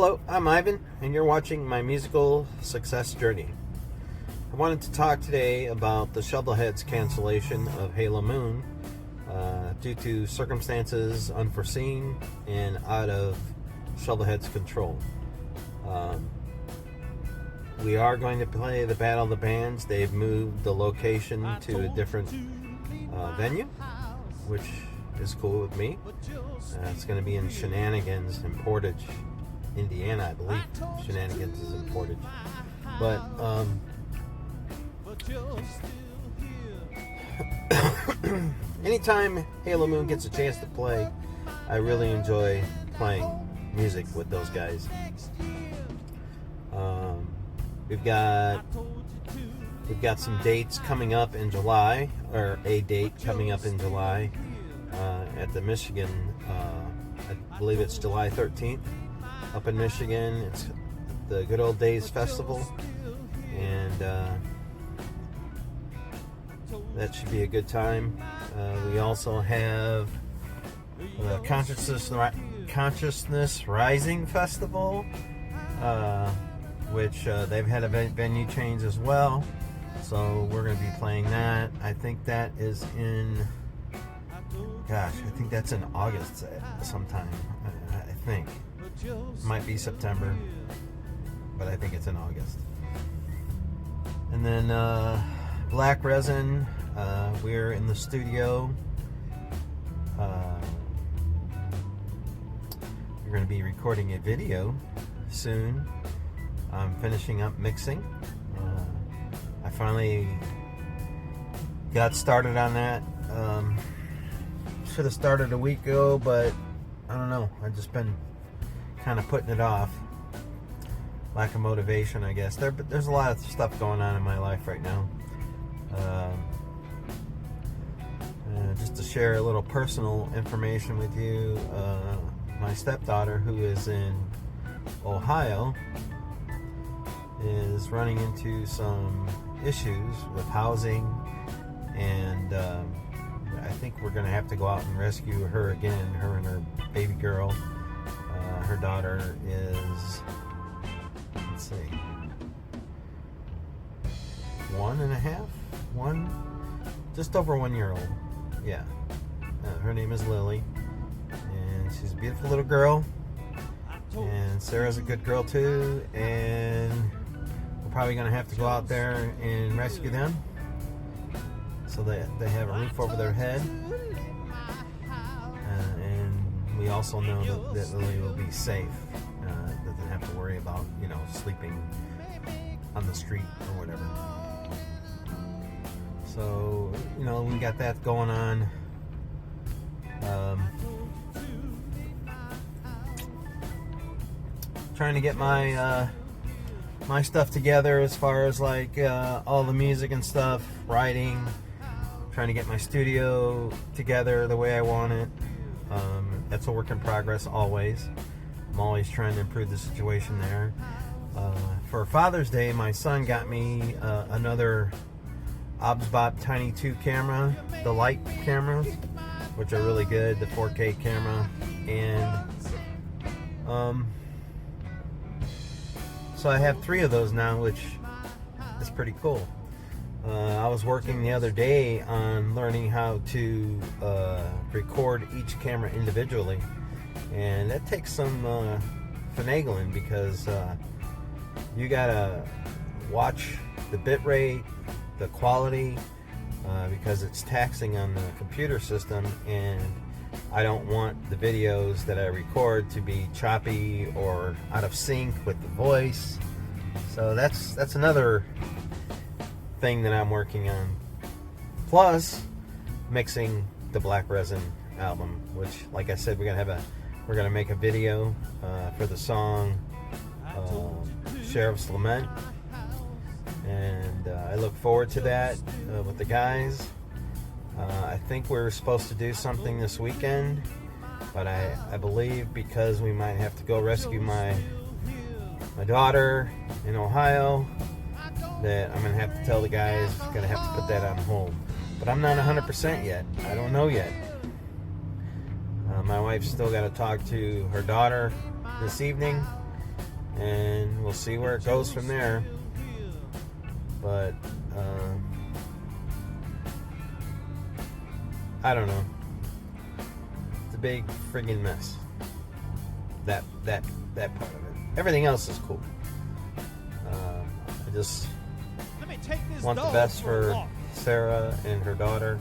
Hello, I'm Ivan, and you're watching my musical success journey. I wanted to talk today about the Shovelheads cancellation of Halo Moon due to circumstances unforeseen and out of Shovelheads' control. We are going to play the Battle of the Bands. They've moved the location to a different venue, which is cool with me. It's going to be in Shenanigans in Portage, Indiana, I believe. Shenanigans is in Portage. But anytime Halo Moon gets a chance to play, I really enjoy playing music with those guys. We've got some dates coming up in July, or a date coming up in July at the Michigan. I believe it's July 13th up in Michigan. It's the Good Old Days Festival, and that should be a good time. We also have the Consciousness Rising Festival, which they've had a venue change as well, so we're going to be playing that. I think that is in, I think that's in August sometime. I think it might be September, but I think it's in August. And then Black Resin, we're in the studio. We're going to be recording a video soon. I'm finishing up mixing. I finally got started on that. Should have started a week ago, but I don't know. I've just been kind of putting it off. Lack of motivation, I guess. There's a lot of stuff going on in my life right now. Just to share a little personal information with you, my stepdaughter, who is in Ohio, is running into some issues with housing, and I think we're going to have to go out and rescue her again, her and her baby girl. Her daughter is, let's see, 1.5, just over 1 year old. Yeah. Her name is Lily, and she's a beautiful little girl, and Sarah's a good girl too, and we're probably going to have to go out there and rescue them so that they have a roof over their head. And we also know that Lily will be safe, doesn't have to worry about, sleeping on the street or whatever. So, we got that going on. Trying to get my stuff together as far as like all the music and stuff, writing, trying to get my studio together the way I want it. That's a work in progress always. I'm always trying to improve the situation there. For Father's Day, my son got me another OBSBOT Tiny 2 camera, the light cameras, which are really good, the 4K camera, and so I have 3 of those now, which is pretty cool. I was working the other day on learning how to record each camera individually, and that takes some finagling, because you gotta watch the bit rate, the quality, because it's taxing on the computer system, and I don't want the videos that I record to be choppy or out of sync with the voice. So that's another thing that I'm working on. Plus mixing the Black Resin album, which, like I said, we're gonna make a video for the song Sheriff's Lament, and I look forward to that with the guys. I think we're supposed to do something this weekend, but I believe because we might have to go rescue my daughter in Ohio, that I'm going to have to tell the guys, going to have to put that on hold. But I'm not 100% yet. I don't know yet. My wife's still got to talk to her daughter this evening, and we'll see where it goes from there. But I don't know. It's a big friggin' mess. That part of it. Everything else is cool. I just want the best for Sarah and her daughter,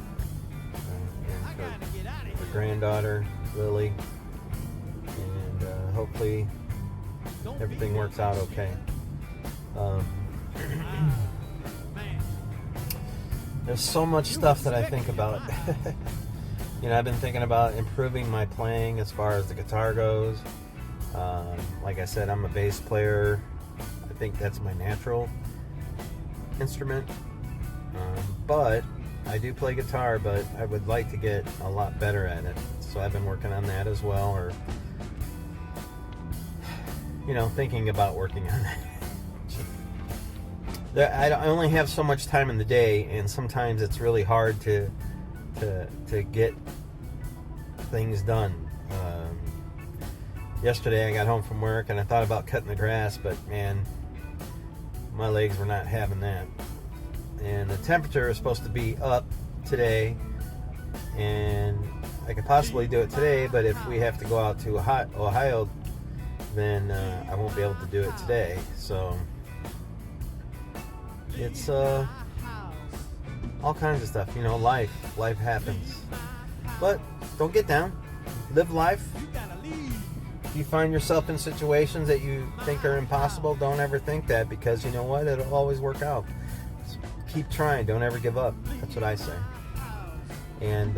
and her granddaughter Lily, and hopefully everything works out okay. There's so much stuff that I think about. I've been thinking about improving my playing as far as the guitar goes. Like I said, I'm a bass player. I think that's my natural instrument. But I do play guitar, but I would like to get a lot better at it. So I've been working on that as well, or thinking about working on that. I only have so much time in the day, and sometimes it's really hard to get things done. Yesterday I got home from work and I thought about cutting the grass, but man, my legs were not having that. And the temperature is supposed to be up today, and I could possibly do it today, but if we have to go out to Ohio, then I won't be able to do it today. So it's all kinds of stuff. Life happens. But don't get down. Live life. If you find yourself in situations that you think are impossible, don't ever think that, because you know what? It'll always work out. Just keep trying. Don't ever give up. That's what I say. And,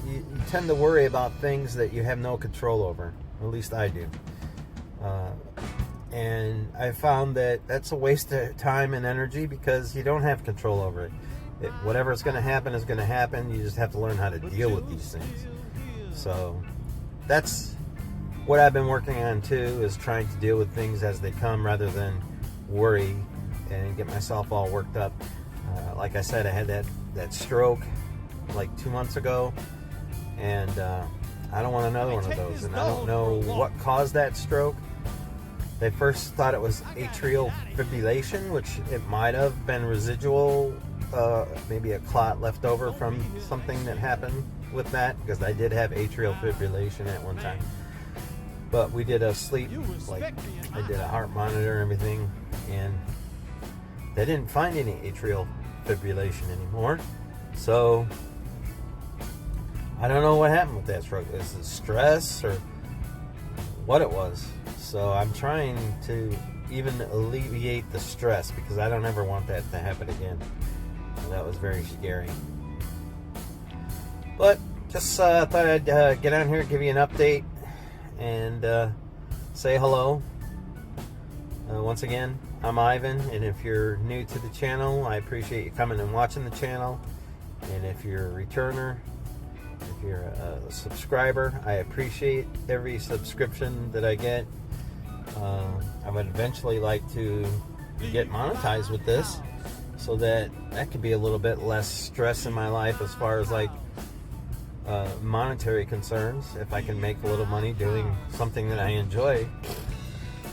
you tend to worry about things that you have no control over. At least I do. And I found that that's a waste of time and energy, because you don't have control over it. Whatever's going to happen is going to happen. You just have to learn how to deal with these things. So that's what I've been working on too, is trying to deal with things as they come rather than worry and get myself all worked up. Like I said, I had that stroke like 2 months ago, and I don't want another one of those. And I don't know what caused that stroke. They first thought it was atrial fibrillation, which it might have been residual, maybe a clot left over from something that happened with that, because I did have atrial fibrillation at one time. But we did a sleep, I did a heart monitor and everything, and they didn't find any atrial fibrillation anymore. So I don't know what happened with that stroke. Is it stress or what it was? So I'm trying to even alleviate the stress, because I don't ever want that to happen again. And that was very scary. But just thought I'd get on here, give you an update, and say hello. Once again, I'm Ivan, and if you're new to the channel, I appreciate you coming and watching the channel. And if you're a returner, if you're a subscriber, I appreciate every subscription that I get. I would eventually like to get monetized with this, so that could be a little bit less stress in my life as far as monetary concerns. If I can make a little money doing something that I enjoy,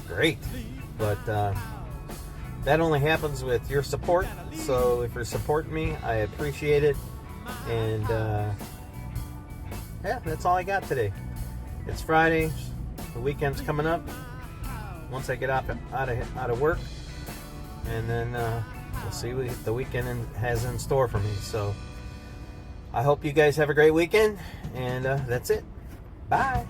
great. But that only happens with your support. So if you're supporting me, I appreciate it. And yeah, that's all I got today. It's Friday. The weekend's coming up. Once I get out of work, and then we'll see what the weekend has in store for me. So I hope you guys have a great weekend, and that's it. Bye.